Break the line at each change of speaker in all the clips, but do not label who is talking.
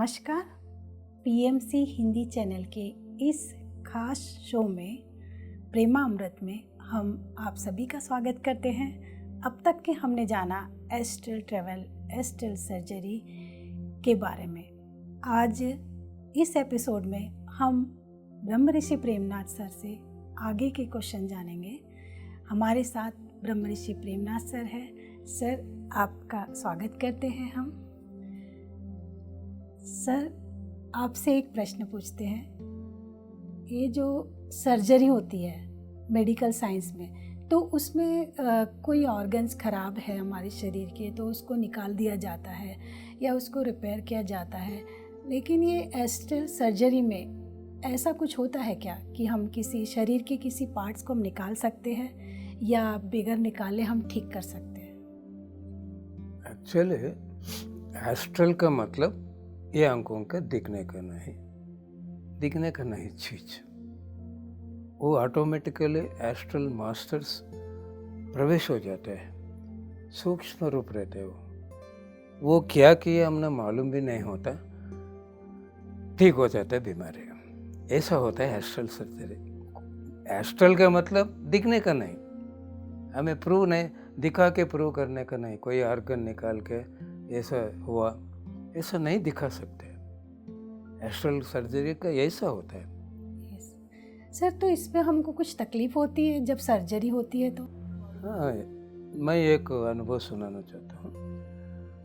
नमस्कार। PMC Hindi channel के इस खास शो में प्रेमामृत में हम आप सभी का स्वागत करते हैं। अब तक के हमने जाना एस्ट्रल ट्रैवल, एस्ट्रल सर्जरी के बारे में। आज इस एपिसोड में हम ब्रह्म ऋषि प्रेमनाथ सर से आगे के क्वेश्चन जानेंगे। हमारे साथ ब्रह्म ऋषि प्रेमनाथ सर है। सर, आपका स्वागत करते हैं हम। सर, आपसे एक प्रश्न पूछते हैं। ये जो सर्जरी होती है मेडिकल साइंस में, तो उसमें कोई ऑर्गन्स ख़राब है हमारे शरीर के तो उसको निकाल दिया जाता है या उसको रिपेयर किया जाता है, लेकिन ये एस्ट्रल सर्जरी में ऐसा कुछ होता है क्या कि हम किसी शरीर के किसी पार्ट्स को हम निकाल सकते हैं या बगैर निकाले हम ठीक कर सकते हैं?
एक्चुअली एस्ट्रल का मतलब ये आंखों का दिखने का नहीं चीज। वो ऑटोमेटिकली एस्ट्रल मास्टर्स प्रवेश हो जाते हैं, सूक्ष्म रूप रहते हैं। वो क्या किया हमने मालूम भी नहीं होता, ठीक हो जाता है बीमारी। ऐसा होता है एस्ट्रल सर्जरी। एस्ट्रल का मतलब दिखने का नहीं, हमें प्रूव नहीं, दिखा के प्रूव करने का नहीं। कोई ऑर्गन निकाल के ऐसा हुआ, ऐसा नहीं दिखा सकते। एस्ट्रल सर्जरी का ऐसा होता है।
सर, तो इसमें हमको कुछ तकलीफ होती है जब सर्जरी होती है तो?
हाँ, मैं एक अनुभव सुनाना चाहता हूँ।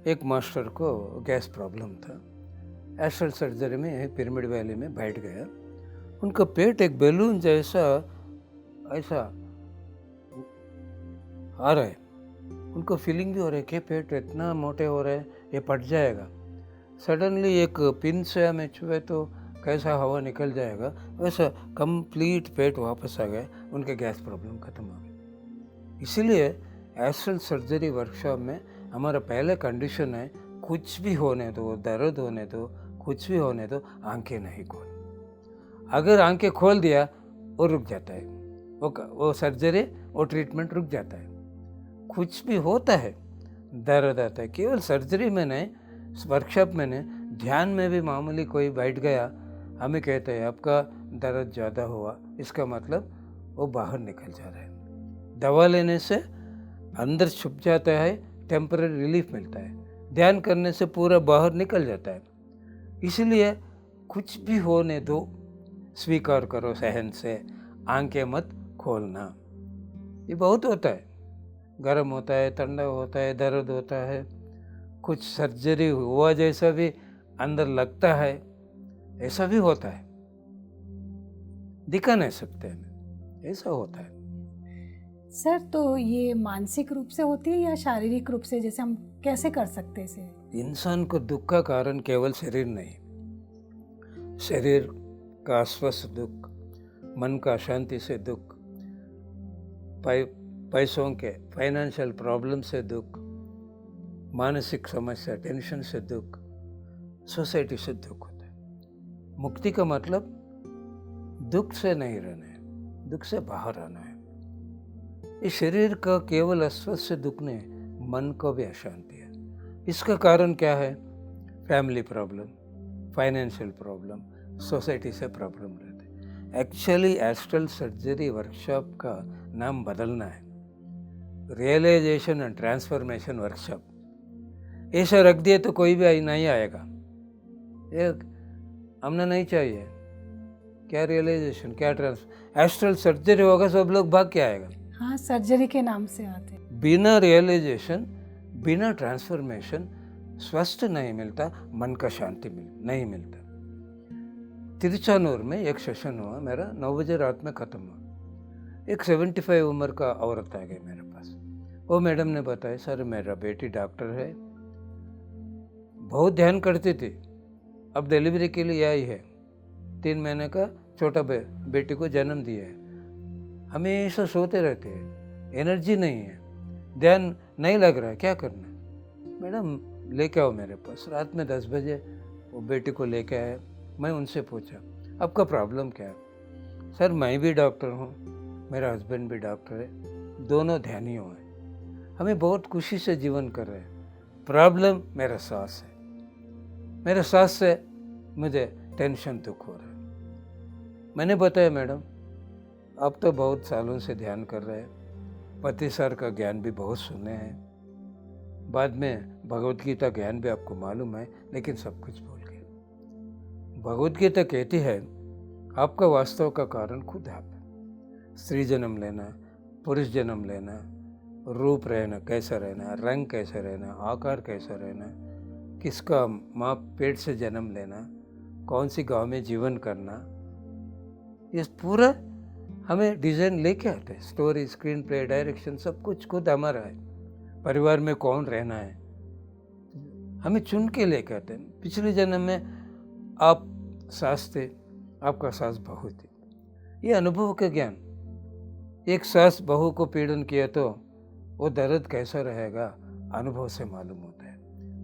एक मास्टर को गैस प्रॉब्लम था। एस्ट्रल सर्जरी में पिरामिड वैली में बैठ गया। उनका पेट एक बैलून जैसा ऐसा आ रहा है। उनको फीलिंग भी हो रहा है कि पेट इतना मोटे हो रहे हैं, ये फट जाएगा। सडनली एक पिन से हमें छुए तो कैसा हवा निकल जाएगा, वैसा कंप्लीट पेट वापस आ गया। उनके गैस प्रॉब्लम खत्म हो गई। इसीलिए एस्ट्रल सर्जरी वर्कशॉप में हमारा पहले कंडीशन है, कुछ भी होने दो, दर्द होने दो, कुछ भी होने दो, आंखें नहीं खोल। अगर आंखें खोल दिया वो रुक जाता है, वो सर्जरी, वो ट्रीटमेंट रुक जाता है। कुछ भी होता है, दर्द आता है, केवल सर्जरी में नहीं, वर्कशॉप में नहीं, ध्यान में भी मामूली कोई बैठ गया, हमें कहते हैं आपका दर्द ज़्यादा हुआ, इसका मतलब वो बाहर निकल जा रहा है। दवा लेने से अंदर छुप जाता है, टेम्पररी रिलीफ मिलता है। ध्यान करने से पूरा बाहर निकल जाता है। इसलिए कुछ भी होने दो, स्वीकार करो सहन से, आंखें मत खोलना। ये बहुत होता है, गर्म होता है, ठंडा होता है, दर्द होता है, कुछ सर्जरी हुआ जैसा भी अंदर लगता है, ऐसा भी होता है। दिखा नहीं सकते हमें, ऐसा होता है।
सर, तो ये मानसिक रूप से होती है या शारीरिक रूप से? जैसे हम कैसे कर सकते हैं इसे? इंसान
को दुख का कारण केवल शरीर नहीं, शरीर का अस्वस्थ दुख, मन का शांति से दुख, पैसों के फाइनेंशियल प्रॉब्लम से दुख, मानसिक समस्या, टेंशन से दुख, सोसाइटी से दुख होता है। मुक्ति का मतलब दुख से नहीं रहना है, दुख से बाहर आना है। इस शरीर का केवल अस्वस्थ से दुख नहीं, मन को भी अशांति है। इसका कारण क्या है? Family problem, financial problem, society से प्रॉब्लम रहते हैं। एक्चुअली एस्ट्रल सर्जरी वर्कशॉप का नाम बदलना है, रियलाइजेशन एंड ट्रांसफॉर्मेशन वर्कशॉप। ऐसा रख दिए तो कोई भी नहीं आएगा, ये हमने नहीं चाहिए। क्या रियलाइजेशन, क्या एस्ट्रल सर्जरी होगा, सब लोग भाग के आएगा।
हाँ, सर्जरी के नाम से आते।
बिना रियलाइजेशन, बिना ट्रांसफॉर्मेशन स्वस्थ नहीं मिलता, मन का शांति नहीं मिलता। तिरुचानूर में एक सेशन हुआ मेरा, 9 बजे रात में ख़त्म हुआ। एक 75 उम्र का औरत आ गई मेरे पास। वो मैडम ने बताया, सर मेरा बेटी डॉक्टर है, बहुत ध्यान करती थी, अब डिलीवरी के लिए आई है, 3 महीने का छोटा बेटी को जन्म दिया है, हमेशा सोते रहते हैं, एनर्जी नहीं है, ध्यान नहीं लग रहा है, क्या करना है? मैडम लेके आओ मेरे पास। रात में 10 बजे वो बेटी को लेके आए। मैं उनसे पूछा, आपका प्रॉब्लम क्या है? सर मैं भी डॉक्टर हूँ, मेरा हस्बैंड भी डॉक्टर है, दोनों ध्यानियों हैं, हमें बहुत खुशी से जीवन कर रहे हैं। प्रॉब्लम मेरा सांस है, मेरे सांस से मुझे टेंशन दुख हो रहा है। मैंने बताया मैडम आप तो बहुत सालों से ध्यान कर रहे हैं, पतिसार का ज्ञान भी बहुत सुने हैं, बाद में भगवत गीता ज्ञान भी आपको मालूम है, लेकिन सब कुछ भूल गए। भगवत गीता कहती है आपका वास्तव का कारण खुद आप है। स्त्री जन्म लेना, पुरुष जन्म लेना, रूप रहना, कैसा रहना, रंग कैसा रहना, आकार कैसा रहना, किसका माँ पेट से जन्म लेना, कौन सी गांव में जीवन करना, ये पूरा हमें डिज़ाइन लेके आते हैं। स्टोरी, स्क्रीन प्ले, डायरेक्शन सब कुछ खुद हमारा है। परिवार में कौन रहना है हमें चुन के लेके आते हैं। पिछले जन्म में आप सास थे, आपका सास बहू थी। ये अनुभव का ज्ञान। एक सास बहू को पीड़न किया तो वो दर्द कैसा रहेगा अनुभव से मालूम होता है।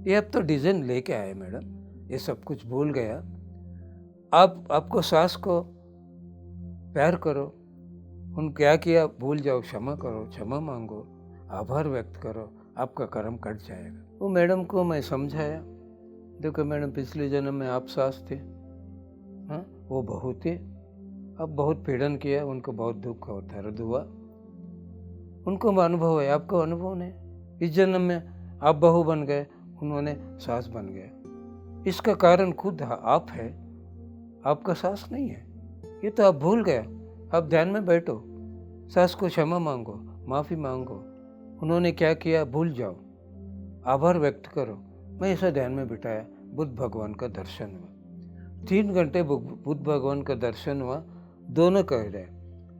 ये अब तो डिज़ाइन लेके आए मैडम, ये सब कुछ भूल गया। आपको सास को प्यार करो, उन क्या किया भूल जाओ, क्षमा करो, क्षमा मांगो, आभार व्यक्त करो, आपका कर्म कट जाएगा। वो मैडम को मैं समझाया, देखो मैडम पिछले जन्म में आप सास थे, हाँ वो बहू थे, अब बहुत पीड़न किया, उनको बहुत दुख और दर्द हुआ, उनको अनुभव है, आपको अनुभव नहीं। इस जन्म में आप बहू बन गए, उन्होंने सास बन गए। इसका कारण खुद आप है, आपका सास नहीं है। ये तो आप भूल गए। आप ध्यान में बैठो, सास को क्षमा मांगो, माफ़ी मांगो, उन्होंने क्या किया भूल जाओ, आभार व्यक्त करो। मैं ऐसा ध्यान में बिठाया, बुद्ध भगवान का दर्शन हुआ। 3 घंटे बुद्ध भगवान का दर्शन हुआ। दोनों कह रहे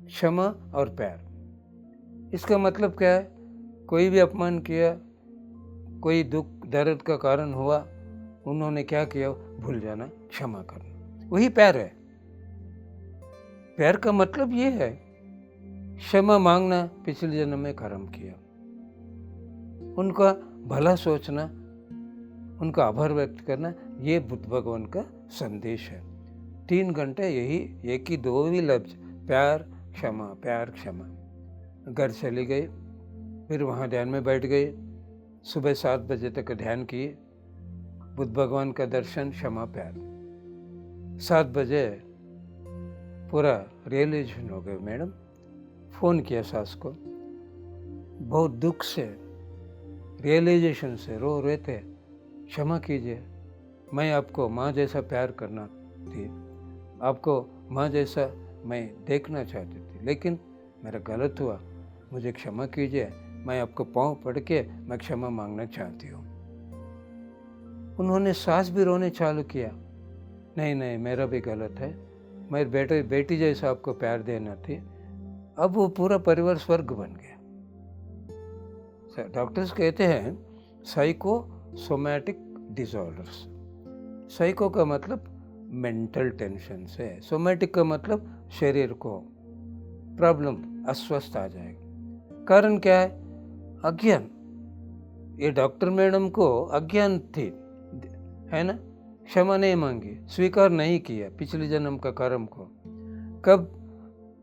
क्षमा और प्यार। इसका मतलब क्या है? कोई भी अपमान किया, कोई दुख दर्द का कारण हुआ, उन्होंने क्या किया भूल जाना, क्षमा करना, वही प्यार है। प्यार का मतलब ये है क्षमा मांगना, पिछले जन्म में कर्म किया, उनका भला सोचना, उनका आभार व्यक्त करना, ये बुद्ध भगवान का संदेश है। 3 घंटे यही एक ही 2 ही लफ्ज, प्यार क्षमा, प्यार क्षमा। घर चली गई, फिर वहाँ ध्यान में बैठ गई, सुबह 7 बजे तक ध्यान किए, बुद्ध भगवान का दर्शन, क्षमा प्यार। 7 बजे पूरा रियलाइजेशन हो गया मैडम। फ़ोन किया सास को, बहुत दुख से, रियलाइजेशन से रो रहे थे, क्षमा कीजिए, मैं आपको माँ जैसा प्यार करना थी, आपको माँ जैसा मैं देखना चाहती थी, लेकिन मेरा गलत हुआ, मुझे क्षमा कीजिए, मैं आपको पाँव पड़ के मैं क्षमा मांगना चाहती हूँ। उन्होंने सास भी रोने चालू किया, नहीं नहीं मेरा भी गलत है, मैं बेटी जैसा आपको प्यार देना थी। अब वो पूरा परिवार स्वर्ग बन गया। डॉक्टर्स कहते हैं साइकोसोमैटिक डिसऑर्डर्स। साइको का मतलब मेंटल टेंशन से, सोमैटिक का मतलब शरीर को प्रॉब्लम, अस्वस्थ आ जाएगा। कारण क्या है? अज्ञान। ये डॉक्टर मैडम को अज्ञान थी, है ना, क्षमा नहीं मांगी, स्वीकार नहीं किया पिछले जन्म का कर्म को। कब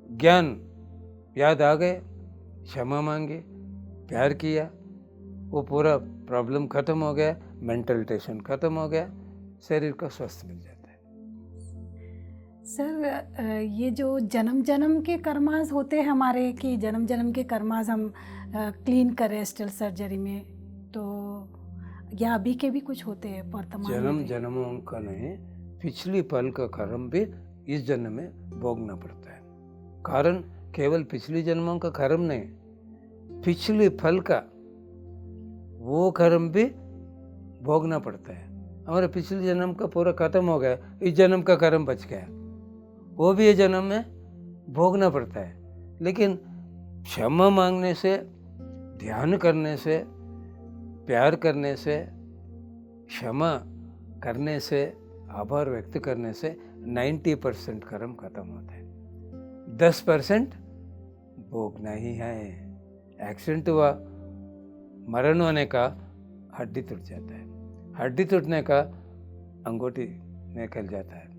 ज्ञान याद आ गए, क्षमा मांगे, प्यार किया, वो पूरा प्रॉब्लम खत्म हो गया, मेंटल टेंशन खत्म हो गया, शरीर का स्वस्थ मिल जाता है।
सर ये जो जन्म जन्म के कर्मास होते हैं हमारे, कि जन्म जन्म के कर्मास हम क्लीन करें स्टेल सर्जरी में, तो या अभी के भी कुछ होते हैं वर्तमान
जन्म जन्मों का नहीं, पिछली पल का कर्म भी इस जन्म में भोगना पड़ता है। कारण केवल पिछली जन्मों का कर्म नहीं, पिछली फल का वो कर्म भी भोगना पड़ता है। हमारे पिछले जन्म का पूरा खत्म हो गया, इस जन्म का कर्म बच गया, वो भी ये जन्म में भोगना पड़ता है। लेकिन क्षमा मांगने से, ध्यान करने से, प्यार करने से, क्षमा करने से, आभार व्यक्त करने से 90% कर्म खत्म होता है। 10% भोगना ही है। एक्सीडेंट हुआ, मरण होने का हड्डी टूट जाता है, हड्डी टूटने का अंगूठी निकल जाता है।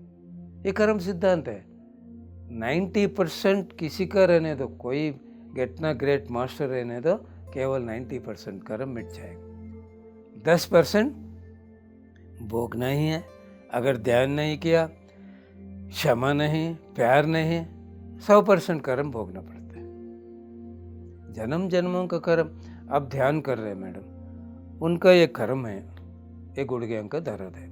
ये कर्म सिद्धांत है। 90% किसी का रहने दो, कोई कितना ग्रेट मास्टर रहने दो, केवल 90% कर्म मिट जाएगा। 10% भोगना ही है। अगर ध्यान नहीं किया, क्षमा नहीं, प्यार नहीं, 100% कर्म भोगना पड़ता है। जन्म जन्मों का कर्म। अब ध्यान कर रहे हैं मैडम, उनका ये कर्म है, ये गुड़घे का दर्द है,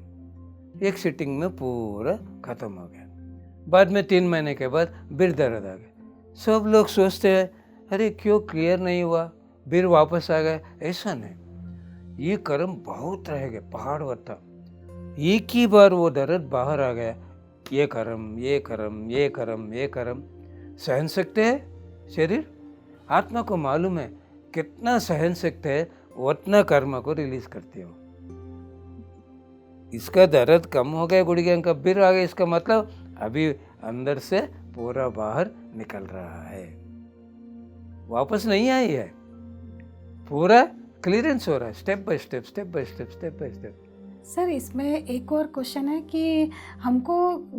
एक सिटिंग में पूरा खत्म हो गया। बाद में 3 महीने के बाद फिर दर्द आ गया। सब लोग सोचते हैं अरे क्यों क्लियर नहीं हुआ, फिर वापस आ गए। ऐसा नहीं, ये कर्म बहुत रह गए, पहाड़ होता। एक ही बार वो दर्द बाहर आ गया, ये कर्म, ये कर्म, ये कर्म, ये कर्म सहन सकते हैं शरीर। आत्मा को मालूम है कितना सहन सकते हैं, उतना कर्म को रिलीज करते हो। इसका दर्द कम हो गया, गुड़िया का फिर आ गया, इसका मतलब अभी अंदर से पूरा बाहर निकल रहा है, वापस नहीं आई है, पूरा क्लियरेंस हो रहा है, step by step, step by step, step by step.
Sir इसमें एक और क्वेश्चन है कि हमको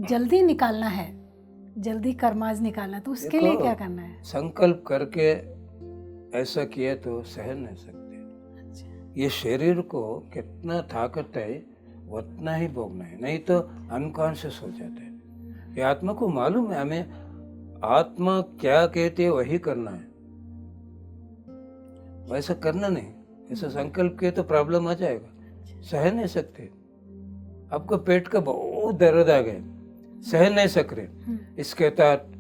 जल्दी निकालना है, जल्दी कर्माज निकालना, तो उसके लिए क्या करना है?
संकल्प करके ऐसा किए तो सहन नहीं सकते।
अच्छा।
ये शरीर को कितना ताकत है उतना ही भोगना है, नहीं तो अनकॉन्शियस हो जाते हैं। ये आत्मा को मालूम है, हमें आत्मा क्या कहती है वही करना है, वैसा करना नहीं। ऐसा संकल्प किए तो प्रॉब्लम आ जाएगा, सहन नहीं सकते। आपको पेट का बहुत दर्द आ गए, सहन नहीं सक रहे, इसके तहत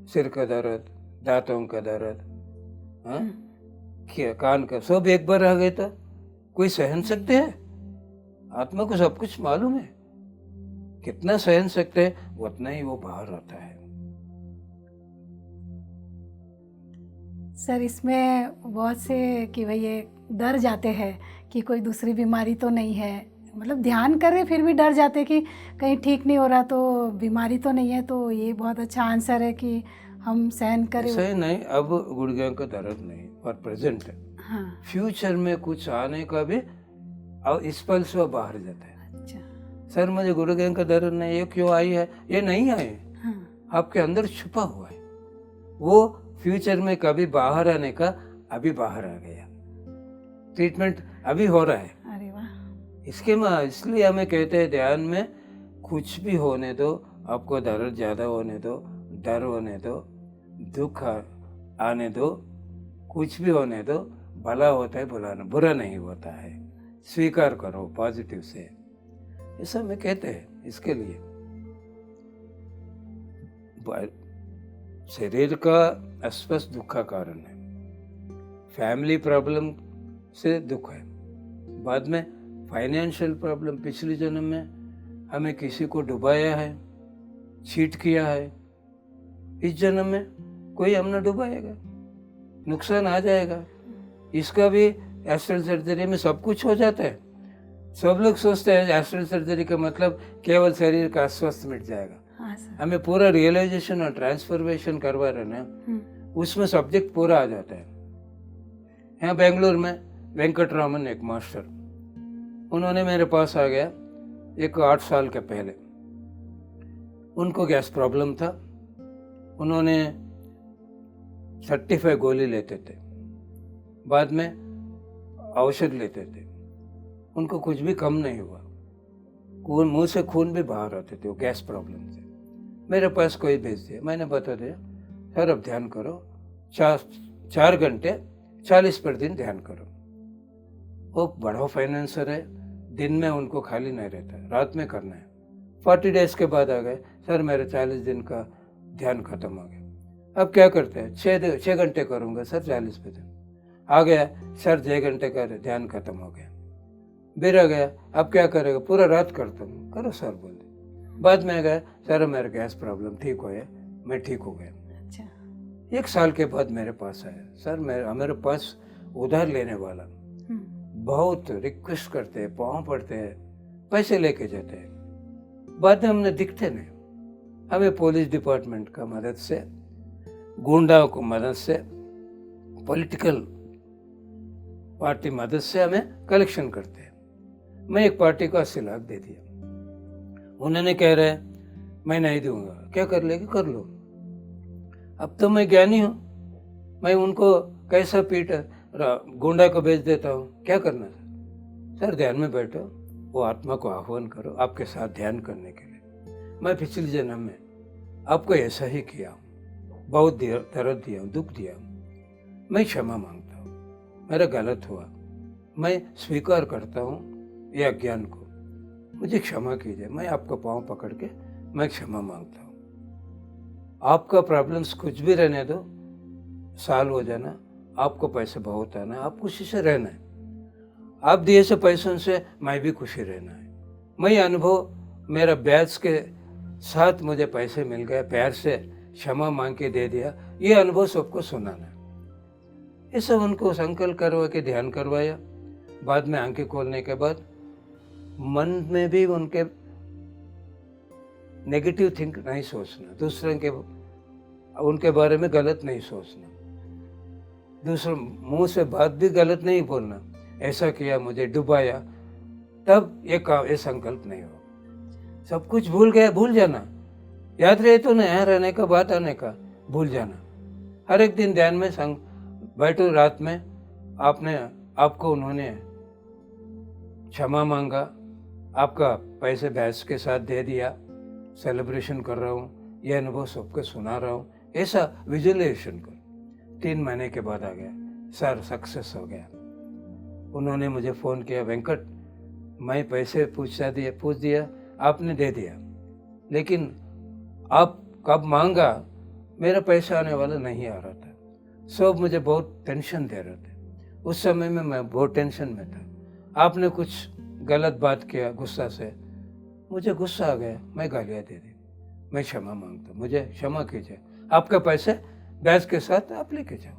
सिर का दर्द, दांतों का दर्द, हाँ, कान का, सब एक बार आ गए तो कोई सहन सकते हैं? आत्मा को सब कुछ मालूम है, कितना सहन सकते हैं उतना ही वो बाहर आता है।
सर इसमें बहुत से कि भाई ये डर जाते हैं कि कोई दूसरी बीमारी तो नहीं है, मतलब ध्यान करें फिर भी डर जाते कि कहीं ठीक नहीं हो रहा तो बीमारी तो नहीं है। तो ये बहुत अच्छा आंसर है कि हम सहन करें।
सही नहीं, अब गुड़घे का दर्द नहीं और प्रेजेंट है।
हाँ।
फ्यूचर में कुछ आने का भी और इस पल से बाहर जाता है।
अच्छा।
सर मुझे गुड़घे का दर्द नहीं, ये क्यों आई है? ये नहीं आए,
हाँ।
आपके अंदर छुपा हुआ है, वो फ्यूचर में कभी बाहर आने का अभी बाहर आ गया, ट्रीटमेंट अभी हो रहा है।
अरे वाह।
इसलिए हमें कहते हैं ध्यान में कुछ भी होने दो, आपको दर्द ज्यादा होने दो, डर होने दो, दुख आने दो, कुछ भी होने दो, भला होता है, बुरा नहीं होता है, स्वीकार करो पॉजिटिव से, ऐसा हमें कहते हैं। इसके लिए शरीर का अस्वस्थ दुख का कारण है, फैमिली प्रॉब्लम से दुख है, बाद में फाइनेंशियल प्रॉब्लम, पिछले जन्म में हमें किसी को डुबाया है, चीट किया है, इस जन्म में कोई हमने डुबाएगा, नुकसान आ जाएगा। इसका भी एस्ट्रल सर्जरी में सब कुछ हो जाता है। सब लोग सोचते हैं एस्ट्रल सर्जरी का मतलब केवल शरीर का अस्वस्थ मिट जाएगा।
हाँ,
हमें पूरा रियलाइजेशन और ट्रांसफॉर्मेशन करवा रहे ना, उसमें सब्जेक्ट पूरा आ जाता है। यहाँ बेंगलोर में वेंकटरामन एक मास्टर, उन्होंने मेरे पास आ गया एक 8 साल के पहले, उनको गैस प्रॉब्लम था, उन्होंने 35 गोली लेते थे, बाद में औषध लेते थे, उनको कुछ भी कम नहीं हुआ, मुंह से खून भी बाहर आते थे वो गैस प्रॉब्लम से। मेरे पास कोई भेज दिया, मैंने बता दिया सर अब ध्यान करो, 4 घंटे 40 पर दिन ध्यान करो। वो बड़ा फाइनेंसर है, दिन में उनको खाली नहीं रहता, रात में करना है। 40 डेज के बाद आ गए, सर मेरे 40 दिन का ध्यान खत्म हो गया, अब क्या करते हैं? 6 घंटे करूँगा सर 40 पे दिन। आ गया सर 6 घंटे का ध्यान खत्म हो गया, फिर आ गया अब क्या करेगा? पूरा रात करता हूँ, करो सर बोल दे। बाद में आ गया सर मेरा गैस प्रॉब्लम ठीक हो गया, मैं ठीक हो गया।
अच्छा।
1 साल के बाद मेरे पास आया, सर मेरे पास उधार लेने वाला, बहुत रिक्वेस्ट करते हैं, पाँव पड़ते हैं, पैसे लेके जाते हैं, बाद में हमने दिखते नहीं, हमें पुलिस डिपार्टमेंट का मदद से, गुंडाओं को मदद से, पॉलिटिकल पार्टी मदद से हमें कलेक्शन करते हैं। मैं एक पार्टी को 80 लाख दे दिया, उन्होंने कह रहे मैं नहीं दूंगा, क्या कर लेगी कर लो। अब तो मैं ज्ञानी हूँ, मैं उनको कैसा पीट गुंडा को भेज देता हूँ, क्या करना सर? ध्यान में बैठो, वो आत्मा को आह्वान करो आपके साथ ध्यान करने के लिए। मैं पिछले जन्म में आपको ऐसा ही किया हूँ, बहुत दर्द दिया हूँ, दुख दिया हूँ, मैं क्षमा मांगता हूँ, मेरा गलत हुआ, मैं स्वीकार करता हूँ ये अज्ञान को, मुझे क्षमा कीजिए। मैं आपका पाँव पकड़ के मैं क्षमा मांगता हूँ। आपका प्रॉब्लम्स कुछ भी रहने दो, साल हो जाना, आपको पैसे बहुत आना, आप खुशी से रहना है, आप दिए से पैसों से मैं भी खुशी रहना है। मैं अनुभव मेरा ब्याज के साथ मुझे पैसे मिल गए, प्यार से क्षमा मांग के दे दिया, ये अनुभव सबको सुनाना। ये सब उनको संकल्प करवा के ध्यान करवाया। बाद में आंखें खोलने के बाद मन में भी उनके नेगेटिव थिंक नहीं सोचना, दूसरों के उनके बारे में गलत नहीं सोचना, दूसरों मुंह से बात भी गलत नहीं बोलना, ऐसा किया मुझे डुबाया, तब ये संकल्प नहीं हो। सब कुछ भूल गया, भूल जाना, याद रहे तो नया रहने का, बात आने का, भूल जाना। हर एक दिन ध्यान में बैठो, रात में आपको उन्होंने क्षमा मांगा, आपका पैसे भैंस के साथ दे दिया, सेलिब्रेशन कर रहा हूँ, ये अनुभव सबको सुना रहा हूँ, ऐसा विजुअलाइजेशन करो। 3 महीने के बाद आ गया, सर सक्सेस हो गया। उन्होंने मुझे फ़ोन किया, वेंकट मैं पैसे पूछ दिया, आपने दे दिया, लेकिन आप कब मांगा मेरा पैसा आने वाला नहीं आ रहा था, सब मुझे बहुत टेंशन दे रहे थे। उस समय में मैं बहुत टेंशन में था, आपने कुछ गलत बात किया, गुस्सा से मुझे गुस्सा आ गया, मैं गालियाँ दे दी, मैं क्षमा मांगता, मुझे क्षमा कीजिए, आपके पैसे ब्याज के साथ आप लेके जाओ।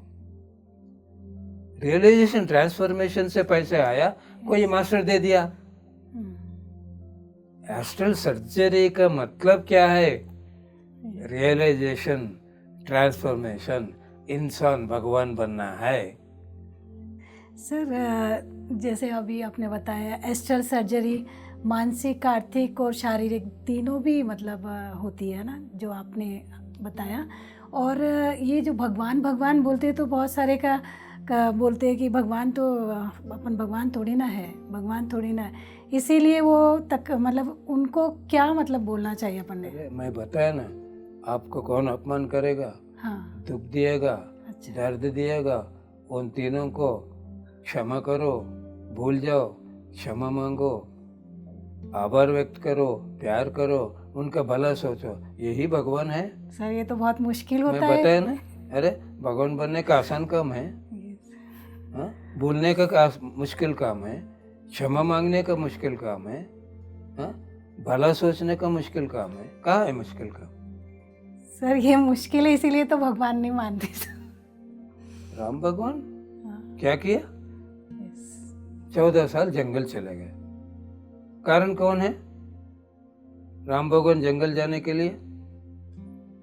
रियलाइजेशन ट्रांसफॉर्मेशन से पैसे आया, कोई मास्टर दे दिया। एस्ट्रल सर्जरी का मतलब क्या है? रियलाइजेशन, ट्रांसफॉर्मेशन, इंसान भगवान बनना है।
सर जैसे अभी आपने बताया एस्ट्रल सर्जरी मानसिक, आर्थिक और शारीरिक तीनों भी मतलब होती है ना, जो आपने बताया। और ये जो भगवान भगवान बोलते हैं तो बहुत सारे का बोलते हैं कि भगवान तो अपन भगवान थोड़ी ना है, भगवान थोड़ी ना है, इसीलिए वो तक मतलब उनको क्या मतलब बोलना चाहिए अपन ने?
मैं बताया ना, आपको कौन अपमान करेगा,
हाँ,
दुख दिएगा,
अच्छा,
दर्द दिएगा, उन तीनों को क्षमा करो, भूल जाओ, क्षमा मांगो, आभार व्यक्त करो, प्यार करो, उनका भला सोचो, यही भगवान है।
सर ये तो बहुत मुश्किल होता
मैं
है।
बताया ना, अरे भगवान बनने का आसान काम है, हाँ? भूलने का मुश्किल काम है, क्षमा मांगने का मुश्किल काम है, हाँ? भला सोचने का मुश्किल काम है, कहाँ है मुश्किल काम?
सर ये मुश्किल है, इसीलिए तो भगवान नहीं मानते।
राम भगवान
हाँ,
क्या किया?
यस,
14 साल जंगल चले गए। कारण कौन है? राम भगवान जंगल जाने के लिए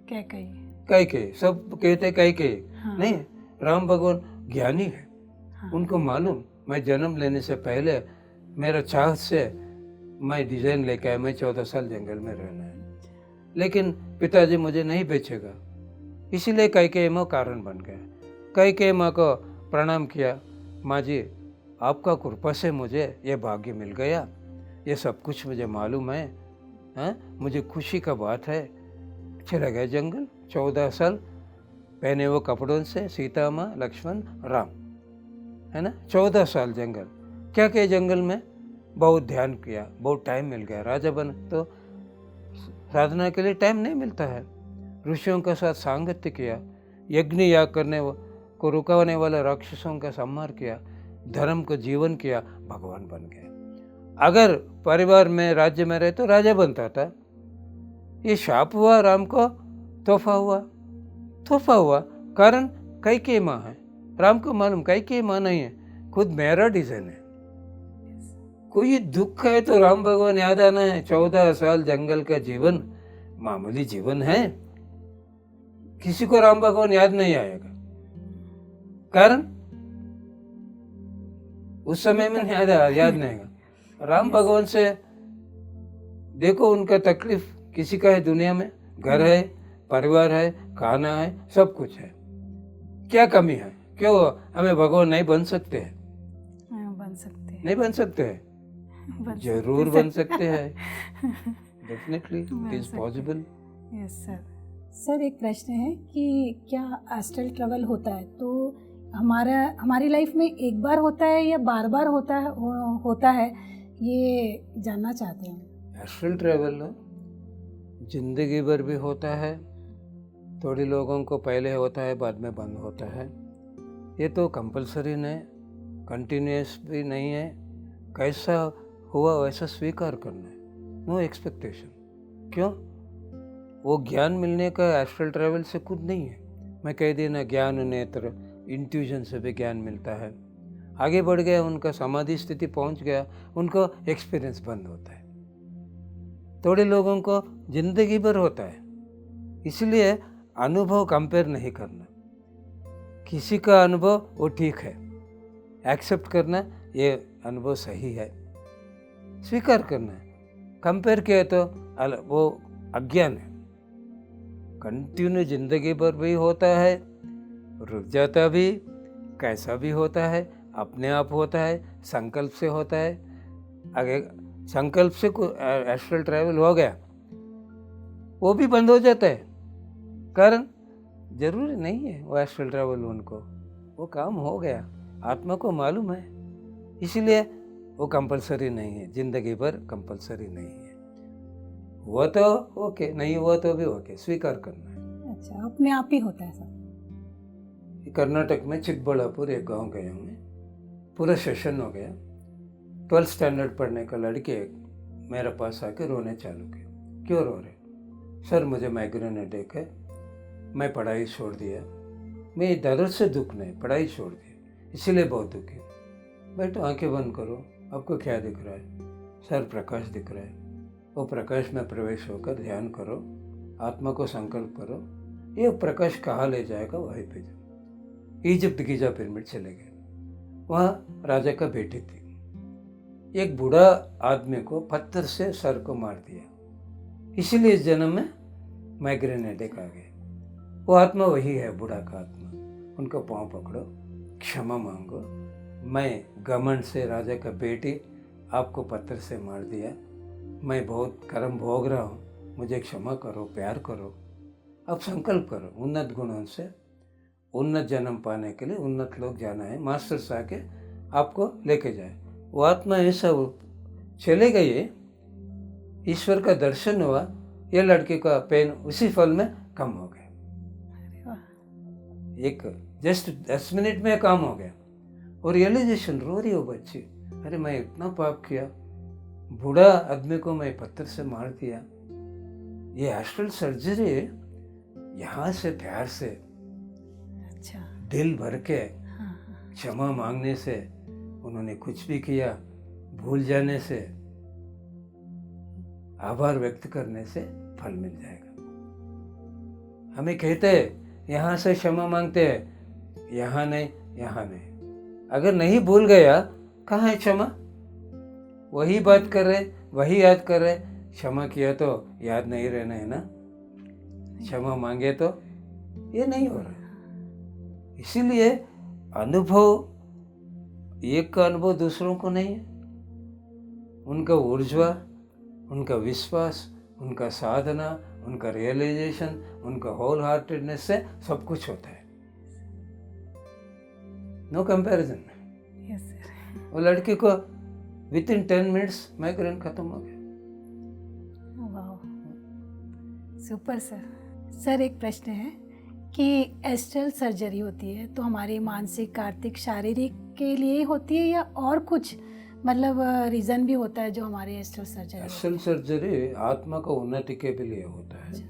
क्या कहिए?
कैकेयी, सब कहते कैकेयी,
हाँ,
नहीं, राम भगवान ज्ञानी है,
हाँ,
उनको मालूम मैं जन्म लेने से पहले मेरा चाहत से मैं डिजाइन लेके आया, मैं 14 साल जंगल में रहना है, लेकिन पिताजी मुझे नहीं बेचेगा, इसीलिए कैकेयी माँ कारण बन गया। कैकेयी माँ को प्रणाम किया, माँ जी आपका कृपा से मुझे ये भाग्य मिल गया, ये सब कुछ मुझे मालूम है, हाँ? मुझे खुशी का बात है। चला गया जंगल 14 साल, पहने वो कपड़ों से, सीता माँ, लक्ष्मण, राम, है ना, 14 साल जंगल। क्या किया जंगल में? बहुत ध्यान किया, बहुत टाइम मिल गया, राजा बन तो साधना के लिए टाइम नहीं मिलता है। ऋषियों के साथ सांगत्य किया, यज्ञ याग करने को रुकाने वाले राक्षसों का संहार किया, धर्म को जीवन किया, भगवान बन गए। अगर परिवार में, राज्य में रहे तो राजा बनता था। ये शाप हुआ, राम को तोहफा हुआ, कारण कैकेयी माँ है। राम को मालूम कैकेयी माँ नहीं है, खुद मेरा डिजाइन है। कोई दुख है तो राम भगवान याद आना है। 14 साल जंगल का जीवन मामूली जीवन है, किसी को राम भगवान याद नहीं आएगा, कारण उस समय में याद नहीं आएगा। राम भगवान से देखो, उनका तकलीफ किसी का है दुनिया में, घर है, परिवार है, खाना है, सब कुछ है, क्या कमी है? क्यों हमें भगवान नहीं बन सकते हैं?
बन सकते हैं।
नहीं बन सकते हैं,
बन
जरूर
सकते
बन सकते हैं, डेफिनेटली इट
बन
इज
सकते
पॉसिबल।
Yes sir. सर एक प्रश्न है कि क्या एस्ट्रल ट्रैवल होता है तो हमारी लाइफ में एक बार होता है या बार बार होता है, ये जानना चाहते हैं।
एस्ट्रल ट्रैवल ना जिंदगी भर भी होता है, थोड़ी लोगों को पहले होता है बाद में बंद होता है। ये तो कंपलसरी नहीं, कंटिन्यूस भी नहीं है, कैसा हुआ वैसा स्वीकार करना है, नो एक्सपेक्टेशन। क्यों? वो ज्ञान मिलने का एस्ट्रल ट्रैवल से कुछ नहीं है। मैं कह दिया ना, ज्ञान नेत्र इंट्यूजन से भी ज्ञान मिलता है। आगे बढ़ गया, उनका समाधि स्थिति पहुंच गया, उनको एक्सपीरियंस बंद होता है। थोड़े लोगों को जिंदगी भर होता है, इसलिए अनुभव कंपेयर नहीं करना। किसी का अनुभव वो ठीक है, एक्सेप्ट करना ये अनुभव सही है, स्वीकार करना है। कंपेयर किया तो वो अज्ञान है। कंटिन्यू जिंदगी भर भी होता है, रुक जाता भी, कैसा भी होता है, अपने आप होता है, संकल्प से होता है। अगर संकल्प से एस्ट्रल ट्रैवल हो गया, वो भी बंद हो जाता है। कारण जरूरी नहीं है वो एस्ट्रल ट्रैवल, उनको वो काम हो गया, आत्मा को मालूम है, इसलिए वो कंपलसरी नहीं है, जिंदगी भर कंपलसरी नहीं है। वो तो ओके, नहीं हुआ तो भी ओके, स्वीकार करना है।
अच्छा, अपने आप ही होता है सर।
कर्नाटक में चिकबल्लापुर एक गांव गया हूँ मैं, पूरा सेशन हो गया। 12th स्टैंडर्ड पढ़ने का लड़के मेरे पास आके रोने चालू किया। क्यों रो रहे? सर मुझे माइग्रेन हेडेक है, मैं पढ़ाई छोड़ दिया, मैं दर्द से दुख नहीं, पढ़ाई छोड़ दी, इसीलिए बहुत दुखी। बैठो, आंखें बंद करो, आपको क्या दिख रहा है? सर प्रकाश दिख रहा है। वो प्रकाश में प्रवेश होकर ध्यान करो, आत्मा को संकल्प करो, ये प्रकाश कहाँ ले जाएगा वहीं पे जाओ। इजिप्ट गिजा पिरामिड चले गए, वहाँ राजा का बेटी थी। एक बूढ़ा आदमी को पत्थर से सर को मार दिया, इसीलिए इस जन्म में माइग्रेन हेडेक आ गए। वो आत्मा वही है, बूढ़ा का आत्मा। उनका पाँव पकड़ो, क्षमा मांगो। मैं घमंड से राजा का बेटी आपको पत्थर से मार दिया, मैं बहुत कर्म भोग रहा हूँ, मुझे क्षमा करो, प्यार करो। अब संकल्प करो, उन्नत गुणों से उन्नत जन्म पाने के लिए उन्नत लोग जाना है, मास्टर्स आके आपको लेके जाए। वो आत्मा ऐसा चले गए, ईश्वर का दर्शन हुआ, ये लड़के का पेन उसी फल में कम हो गया। एक जस्ट 10 मिनट में काम हो गया। और रियलाइजेशन, रो रही हो बच्ची, अरे मैं इतना पाप किया, बूढ़ा आदमी को मैं पत्थर से मार दिया। ये एस्ट्रल सर्जरी यहाँ से प्यार से,
अच्छा,
दिल भर के
हाँ,
क्षमा मांगने से, उन्होंने कुछ भी किया भूल जाने से, आभार व्यक्त करने से फल मिल जाएगा। हमें कहते हैं यहाँ से क्षमा मांगते हैं, यहाँ नहीं, यहाँ नहीं। अगर नहीं भूल गया, कहाँ है क्षमा? वही बात कर रहे, वही याद कर रहे। क्षमा किया तो याद नहीं रहना है ना, क्षमा मांगे तो ये नहीं हो रहा। इसीलिए अनुभव, एक का अनुभव दूसरों को नहीं है। उनका ऊर्जा, उनका विश्वास, उनका साधना, उनका रियलाइजेशन, उनका होल हार्टेडनेस से सब कुछ होता है। No comparison.
Yes sir.
वो लड़की को विद इन 10 मिनट्स माइग्रेन खत्म हो गया।
वाह, सुपर सर। सर एक प्रश्न है कि एस्ट्रल सर्जरी होती है तो हमारी मानसिक, आर्थिक, शारीरिक के लिए होती है या और कुछ मतलब रीज़न भी होता है जो हमारी एस्ट्रल सर्जरी?
एस्ट्रल सर्जरी आत्मा को उन्नति के भी लिए होता है।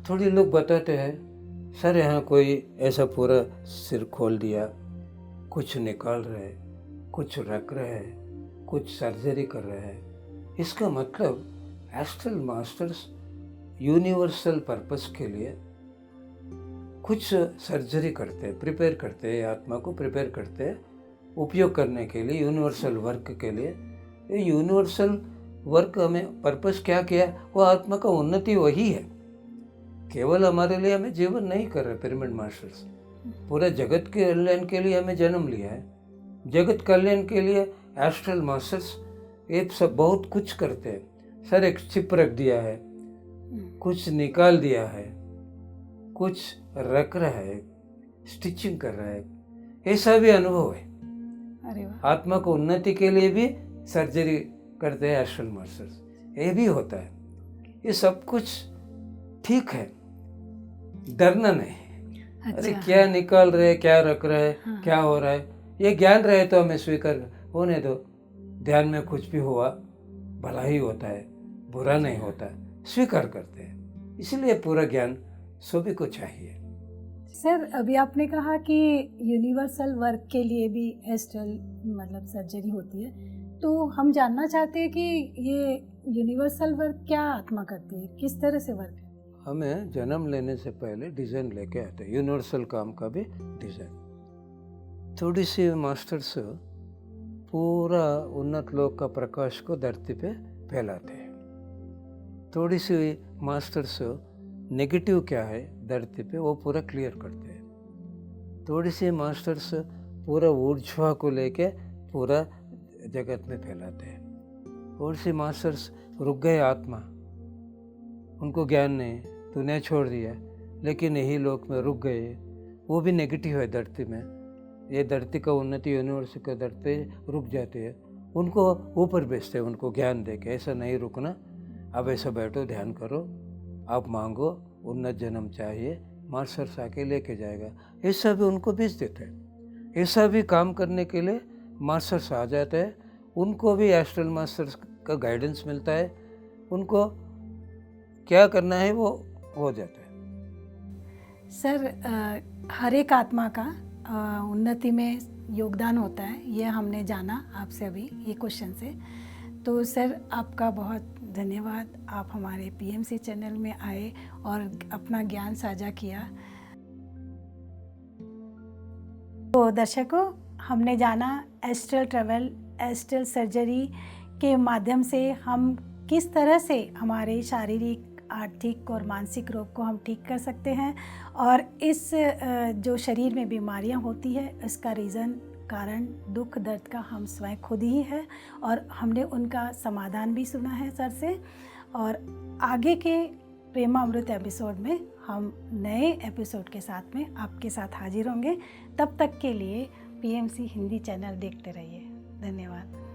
थोड़ी लोग बताते हैं, सर यहाँ कोई ऐसा पूरा सिर खोल दिया, कुछ निकाल रहे, कुछ रख रहे हैं, कुछ सर्जरी कर रहे हैं। इसका मतलब एस्ट्रल मास्टर्स यूनिवर्सल पर्पस के लिए कुछ सर्जरी करते हैं, प्रिपेयर करते हैं, आत्मा को प्रिपेयर करते हैं उपयोग करने के लिए, यूनिवर्सल वर्क के लिए। ये यूनिवर्सल वर्क हमें पर्पस क्या किया? वो आत्मा का उन्नति वही है। केवल हमारे लिए हमें जीवन नहीं कर रहे पिरामिड मास्टर्स, पूरे जगत के कल्याण के लिए हमें जन्म लिया है। जगत कल्याण के लिए एस्ट्रल मास्टर्स ये सब बहुत कुछ करते हैं। सर एक चिप रख दिया है, कुछ निकाल दिया है, कुछ रख रहा है, स्टिचिंग कर रहा है, ऐसा भी अनुभव है।
अरे वाह।
आत्मा को उन्नति के लिए भी सर्जरी करते हैं एस्ट्रल मास्टर्स, ये भी होता है। ये सब कुछ ठीक है, डरना नहीं। अरे क्या निकाल रहे, क्या रख रहे हैं, क्या हो रहा है, ये ज्ञान रहे तो हमें स्वीकार होने दो। ध्यान में कुछ भी हुआ भला ही होता है, बुरा नहीं होता है, स्वीकार करते हैं। इसलिए पूरा ज्ञान सभी को चाहिए।
सर अभी आपने कहा कि यूनिवर्सल वर्क के लिए भी एस्ट्रल मतलब सर्जरी होती है, तो हम जानना चाहते हैं कि ये यूनिवर्सल वर्क क्या आत्मा करती है, किस तरह से वर्क है?
हमें जन्म लेने से पहले डिज़ाइन लेके आते हैं, यूनिवर्सल काम का भी डिज़ाइन। थोड़ी सी मास्टर्स पूरा उन्नत लोक का प्रकाश को धरती पे फैलाते हैं। थोड़ी सी मास्टर्स नेगेटिव क्या है धरती पे वो पूरा क्लियर करते हैं। थोड़ी सी मास्टर्स पूरा ऊर्जा को लेके पूरा जगत में फैलाते हैं। थोड़ी सी मास्टर्स रुक गए आत्मा, उनको ज्ञान नहीं, दुनिया छोड़ दिया, लेकिन यही लोक में रुक गए, वो भी नेगेटिव है धरती में। ये धरती का उन्नति यूनिवर्स का धरती रुक जाती है, उनको ऊपर भेजते हैं, उनको ज्ञान दे के ऐसा नहीं रुकना, अब ऐसा बैठो ध्यान करो, आप मांगो, उन्नत जन्म चाहिए, मास्टर्स आके लेके जाएगा, ऐसा भी उनको भेज देते हैं। ऐसा भी काम करने के लिए मास्टर्स आ जाते हैं, उनको भी एस्ट्रल मास्टर्स का गाइडेंस मिलता है, उनको क्या करना है वो हो जाता है।
सर हर एक आत्मा का उन्नति में योगदान होता है, ये हमने जाना आपसे अभी ये क्वेश्चन से। तो सर आपका बहुत धन्यवाद, आप हमारे पीएमसी चैनल में आए और अपना ज्ञान साझा किया। तो दर्शकों, हमने जाना एस्ट्रल ट्रैवल, एस्ट्रल सर्जरी के माध्यम से हम किस तरह से हमारे शारीरिक, आर्थिक और मानसिक रोग को हम ठीक कर सकते हैं, और इस जो शरीर में बीमारियां होती है इसका रीज़न, कारण, दुख, दर्द का हम स्वयं खुद ही है, और हमने उनका समाधान भी सुना है सर से। और आगे के प्रेमामृत एपिसोड में हम नए एपिसोड के साथ में आपके साथ हाजिर होंगे। तब तक के लिए पीएमसी हिंदी चैनल देखते रहिए। धन्यवाद।